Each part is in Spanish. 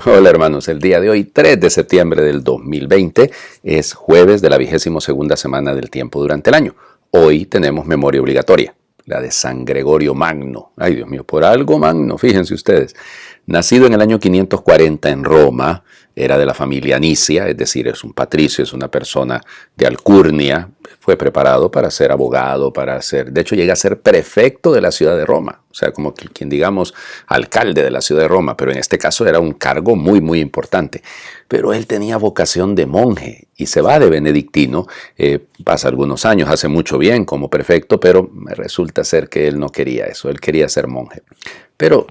Hola hermanos, el día de hoy, 3 de septiembre del 2020, es jueves de la 22ª semana del tiempo durante el año. Hoy tenemos memoria obligatoria, la de San Gregorio Magno. Ay Dios mío, por algo Magno, fíjense ustedes. Nacido en el año 540 en Roma, era de la familia Anicia, es decir, es un patricio, es una persona de alcurnia. Fue preparado para ser abogado, de hecho llega a ser prefecto de la ciudad de Roma, o sea, como quien digamos alcalde de la ciudad de Roma, pero en este caso era un cargo muy, muy importante. Pero él tenía vocación de monje y se va de benedictino, pasa algunos años, hace mucho bien como prefecto, pero resulta ser que él no quería eso, él quería ser monje. Pero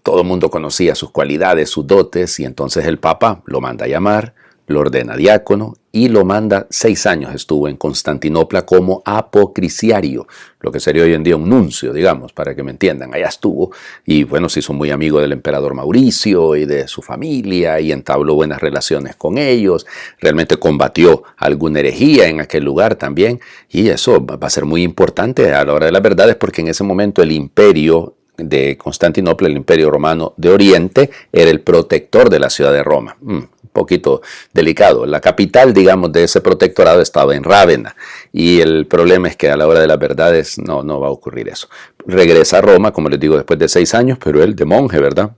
todo el mundo conocía sus cualidades, sus dotes, y entonces el Papa lo manda a llamar, lo ordena diácono y lo manda 6 años. Estuvo en Constantinopla como apocrisiario, lo que sería hoy en día un nuncio, digamos, para que me entiendan. Allá estuvo y bueno, se hizo muy amigo del emperador Mauricio y de su familia y entabló buenas relaciones con ellos. Realmente combatió alguna herejía en aquel lugar también, y eso va a ser muy importante a la hora de la verdad, es porque en ese momento el imperio de Constantinopla, el Imperio Romano de Oriente, era el protector de la ciudad de Roma. Un poquito delicado. La capital, digamos, de ese protectorado estaba en Rávena, y el problema es que a la hora de las verdades no va a ocurrir eso. Regresa a Roma, como les digo, después de 6 años, pero él de monje, ¿verdad?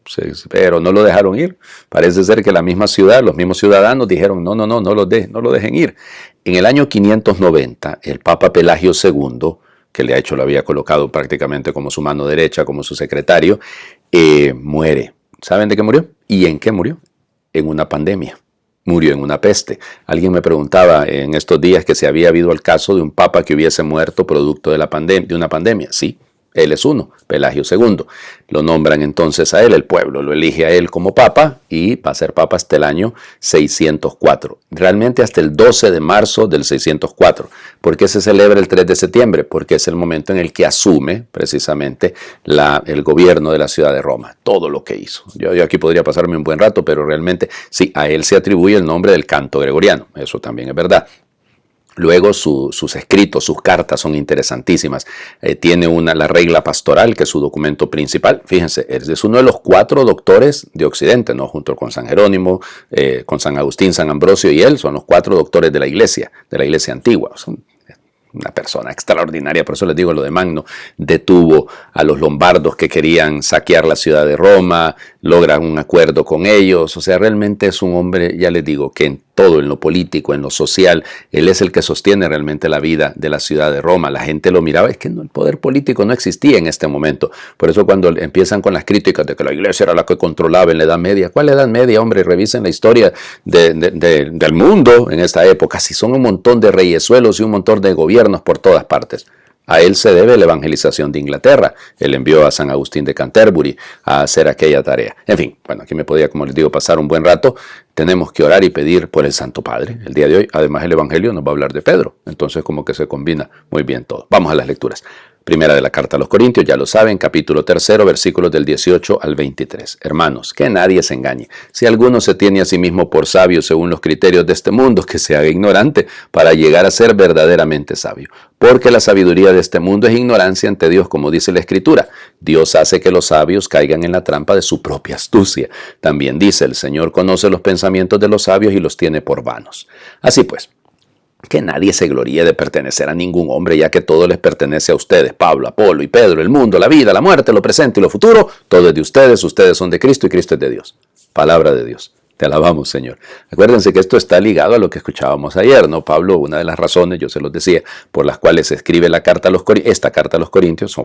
Pero no lo dejaron ir. Parece ser que la misma ciudad, los mismos ciudadanos dijeron, no lo dejen ir. En el año 590, el Papa Pelagio II, que lo había colocado prácticamente como su mano derecha, como su secretario, muere. ¿Saben de qué murió? ¿Y en qué murió? En una pandemia. Murió en una peste. Alguien me preguntaba en estos días que si había habido el caso de un papa que hubiese muerto producto de una pandemia. Sí, él es uno, Pelagio II. Lo nombran entonces a él, el pueblo lo elige a él como papa y va a ser papa hasta el año 604. Realmente hasta el 12 de marzo del 604. ¿Por qué se celebra el 3 de septiembre? Porque es el momento en el que asume precisamente el gobierno de la ciudad de Roma. Todo lo que hizo. Yo aquí podría pasarme un buen rato, pero realmente sí, a él se atribuye el nombre del canto gregoriano. Eso también es verdad. Luego sus escritos, sus cartas son interesantísimas. Tiene la regla pastoral, que es su documento principal. Fíjense, es uno de los 4 doctores de Occidente, ¿no? Junto con San Jerónimo, con San Agustín, San Ambrosio y él, son los 4 doctores de la iglesia antigua. Son una persona extraordinaria, por eso les digo lo de Magno. Detuvo a los lombardos que querían saquear la ciudad de Roma, logran un acuerdo con ellos. O sea, realmente es un hombre, ya les digo, que en todo, en lo político, en lo social, él es el que sostiene realmente la vida de la ciudad de Roma. La gente lo miraba, es que el poder político no existía en este momento. Por eso cuando empiezan con las críticas de que la iglesia era la que controlaba en la Edad Media, ¿cuál Edad Media, hombre? Revisen la historia del mundo en esta época. Si son un montón de reyesuelos y un montón de gobiernos por todas partes. A él se debe la evangelización de Inglaterra. Él envió a San Agustín de Canterbury a hacer aquella tarea. En fin, bueno, aquí me podía, como les digo, pasar un buen rato. Tenemos que orar y pedir por el Santo Padre. El día de hoy, además, el Evangelio nos va a hablar de Pedro. Entonces, como que se combina muy bien todo. Vamos a las lecturas. Primera de la carta a los Corintios, ya lo saben, capítulo 3, versículos del 18 al 23. Hermanos, que nadie se engañe. Si alguno se tiene a sí mismo por sabio según los criterios de este mundo, que se haga ignorante para llegar a ser verdaderamente sabio. Porque la sabiduría de este mundo es ignorancia ante Dios, como dice la Escritura. Dios hace que los sabios caigan en la trampa de su propia astucia. También dice, el Señor conoce los pensamientos de los sabios y los tiene por vanos. Así pues, que nadie se gloríe de pertenecer a ningún hombre, ya que todo les pertenece a ustedes. Pablo, Apolo y Pedro, el mundo, la vida, la muerte, lo presente y lo futuro, todo es de ustedes. Ustedes son de Cristo y Cristo es de Dios. Palabra de Dios. Te alabamos, Señor. Acuérdense que esto está ligado a lo que escuchábamos ayer, ¿no? Pablo, una de las razones, yo se los decía, por las cuales escribe esta carta a los Corintios,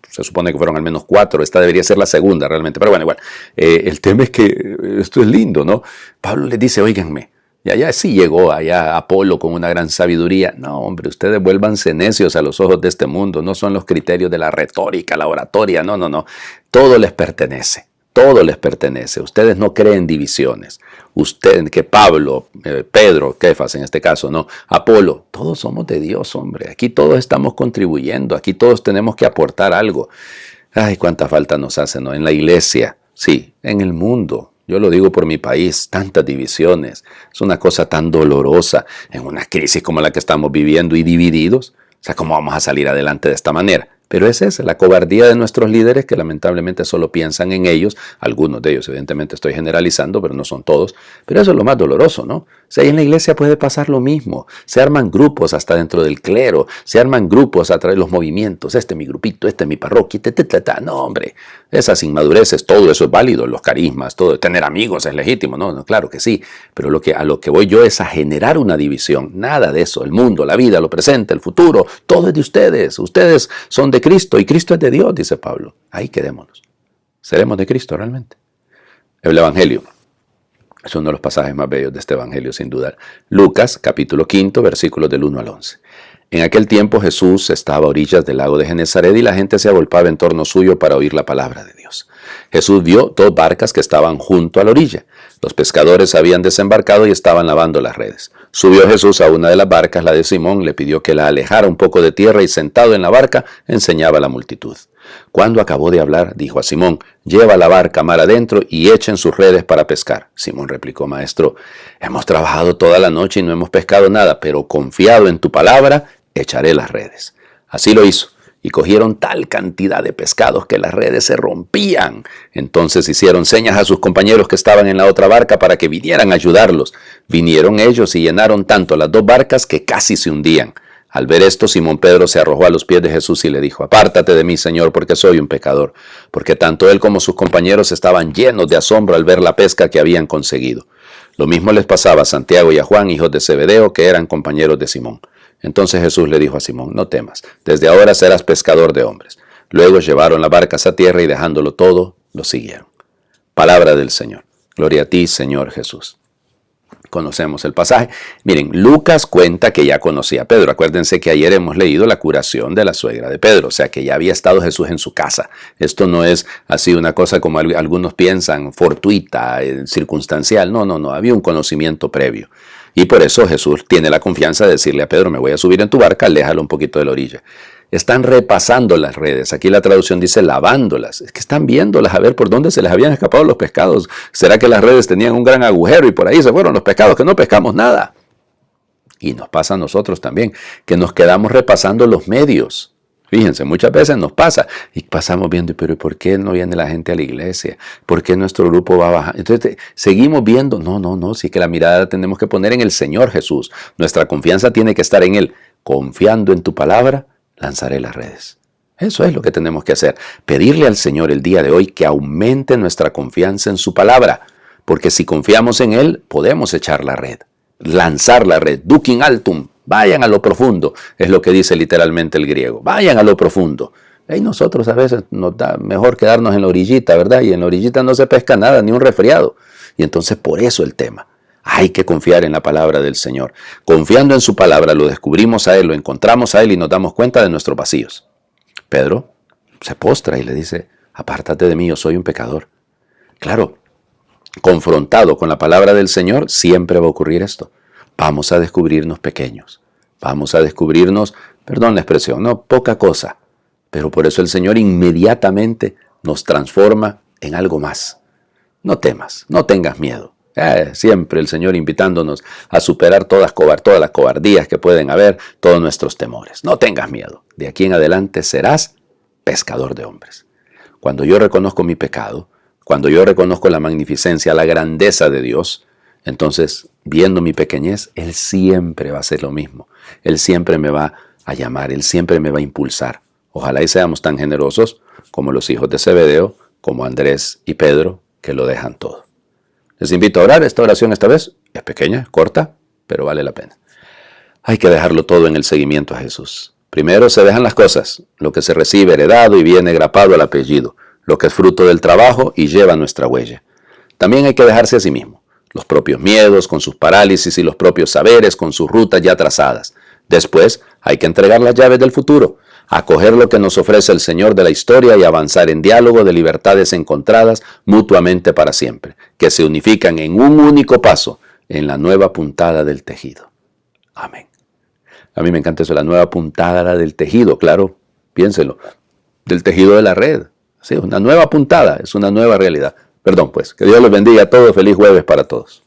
se supone que fueron al menos 4, esta debería ser la segunda realmente, pero bueno, igual. El tema es que esto es lindo, ¿no? Pablo les dice, óiganme, ya sí llegó allá Apolo con una gran sabiduría. No, hombre, ustedes vuélvanse necios a los ojos de este mundo. No son los criterios de la retórica, la oratoria. No. Todo les pertenece. Todo les pertenece. Ustedes no creen divisiones. Que Pablo, Pedro, Kefas en este caso, no, Apolo, todos somos de Dios, hombre. Aquí todos estamos contribuyendo. Aquí todos tenemos que aportar algo. Ay, cuánta falta nos hace, ¿no? En la iglesia, sí, en el mundo. Yo lo digo por mi país, tantas divisiones. Es una cosa tan dolorosa en una crisis como la que estamos viviendo y divididos. O sea, ¿cómo vamos a salir adelante de esta manera? Pero esa es la cobardía de nuestros líderes que lamentablemente solo piensan en ellos. Algunos de ellos, evidentemente estoy generalizando, pero no son todos. Pero eso es lo más doloroso, ¿no? O sea, ahí en la iglesia puede pasar lo mismo. Se arman grupos hasta dentro del clero. Se arman grupos a través de los movimientos. Este es mi grupito, este es mi parroquia. No, hombre. Esas inmadureces, todo eso es válido. Los carismas, todo. Tener amigos es legítimo. No, claro que sí. Pero a lo que voy yo es a generar una división. Nada de eso. El mundo, la vida, lo presente, el futuro. Todo es de ustedes. Ustedes son de Cristo y Cristo es de Dios, dice Pablo. Ahí quedémonos. ¿Seremos de Cristo realmente? El Evangelio es uno de los pasajes más bellos de este Evangelio, sin dudar. Lucas, capítulo 5, versículos del 1 al 11. En aquel tiempo Jesús estaba a orillas del lago de Genezaret y la gente se agolpaba en torno suyo para oír la palabra de Dios. Jesús vio 2 barcas que estaban junto a la orilla. Los pescadores habían desembarcado y estaban lavando las redes. Subió Jesús a una de las barcas, la de Simón, le pidió que la alejara un poco de tierra y sentado en la barca enseñaba a la multitud. Cuando acabó de hablar, dijo a Simón: lleva la barca mar adentro y echen sus redes para pescar. Simón replicó: Maestro, hemos trabajado toda la noche y no hemos pescado nada, pero confiado en tu palabra, echaré las redes. Así lo hizo, y cogieron tal cantidad de pescados que las redes se rompían. Entonces hicieron señas a sus compañeros que estaban en la otra barca para que vinieran a ayudarlos. Vinieron ellos y llenaron tanto las 2 barcas que casi se hundían. Al ver esto, Simón Pedro se arrojó a los pies de Jesús y le dijo: apártate de mí, Señor, porque soy un pecador. Porque tanto él como sus compañeros estaban llenos de asombro al ver la pesca que habían conseguido. Lo mismo les pasaba a Santiago y a Juan, hijos de Zebedeo, que eran compañeros de Simón. Entonces Jesús le dijo a Simón: no temas, desde ahora serás pescador de hombres. Luego llevaron las barcas a tierra y dejándolo todo, lo siguieron. Palabra del Señor. Gloria a ti, Señor Jesús. Conocemos el pasaje. Miren, Lucas cuenta que ya conocía a Pedro. Acuérdense que ayer hemos leído la curación de la suegra de Pedro, o sea que ya había estado Jesús en su casa. Esto no es así una cosa como algunos piensan, fortuita, circunstancial. No, había un conocimiento previo. Y por eso Jesús tiene la confianza de decirle a Pedro: me voy a subir en tu barca, aléjalo un poquito de la orilla. Están repasando las redes. Aquí la traducción dice lavándolas. Es que están viéndolas a ver por dónde se les habían escapado los pescados. ¿Será que las redes tenían un gran agujero y por ahí se fueron los pescados, que no pescamos nada? Y nos pasa a nosotros también, que nos quedamos repasando los medios. Fíjense, muchas veces nos pasa y pasamos viendo: pero ¿por qué no viene la gente a la iglesia? ¿Por qué nuestro grupo va bajando? Entonces seguimos viendo. No, sí que la mirada la tenemos que poner en el Señor Jesús. Nuestra confianza tiene que estar en Él. Confiando en tu palabra, lanzaré las redes. Eso es lo que tenemos que hacer. Pedirle al Señor el día de hoy que aumente nuestra confianza en su palabra. Porque si confiamos en Él, podemos echar la red. Lanzar la red. Ducin altum. Vayan a lo profundo. Es lo que dice literalmente el griego. Vayan a lo profundo. Y nosotros a veces nos da mejor quedarnos en la orillita, ¿verdad? Y en la orillita no se pesca nada, ni un resfriado. Y entonces por eso el tema. Hay que confiar en la palabra del Señor. Confiando en su palabra lo descubrimos a Él, lo encontramos a Él y nos damos cuenta de nuestros vacíos. Pedro se postra y le dice: apártate de mí, yo soy un pecador. Claro, confrontado con la palabra del Señor, siempre va a ocurrir esto. Vamos a descubrirnos pequeños. Vamos a descubrirnos, perdón la expresión, no, poca cosa. Pero por eso el Señor inmediatamente nos transforma en algo más. No temas, no tengas miedo. Siempre el Señor invitándonos a superar todas las cobardías que pueden haber, todos nuestros temores. No tengas miedo. De aquí en adelante serás pescador de hombres. Cuando yo reconozco mi pecado, cuando yo reconozco la magnificencia, la grandeza de Dios, entonces, viendo mi pequeñez, Él siempre va a hacer lo mismo. Él siempre me va a llamar, Él siempre me va a impulsar. Ojalá y seamos tan generosos como los hijos de Zebedeo, como Andrés y Pedro, que lo dejan todo. Les invito a orar. Esta oración esta vez es pequeña, corta, pero vale la pena. Hay que dejarlo todo en el seguimiento a Jesús. Primero se dejan las cosas, lo que se recibe heredado y viene grapado al apellido, lo que es fruto del trabajo y lleva nuestra huella. También hay que dejarse a sí mismo, los propios miedos con sus parálisis y los propios saberes con sus rutas ya trazadas. Después hay que entregar las llaves del futuro, acoger lo que nos ofrece el Señor de la historia y avanzar en diálogo de libertades encontradas mutuamente para siempre, que se unifican en un único paso en la nueva puntada del tejido. Amén. A mí me encanta eso, la nueva puntada del tejido, claro, piénselo, del tejido de la red. Sí, una nueva puntada, es una nueva realidad. Perdón, pues, que Dios los bendiga a todos, feliz jueves para todos.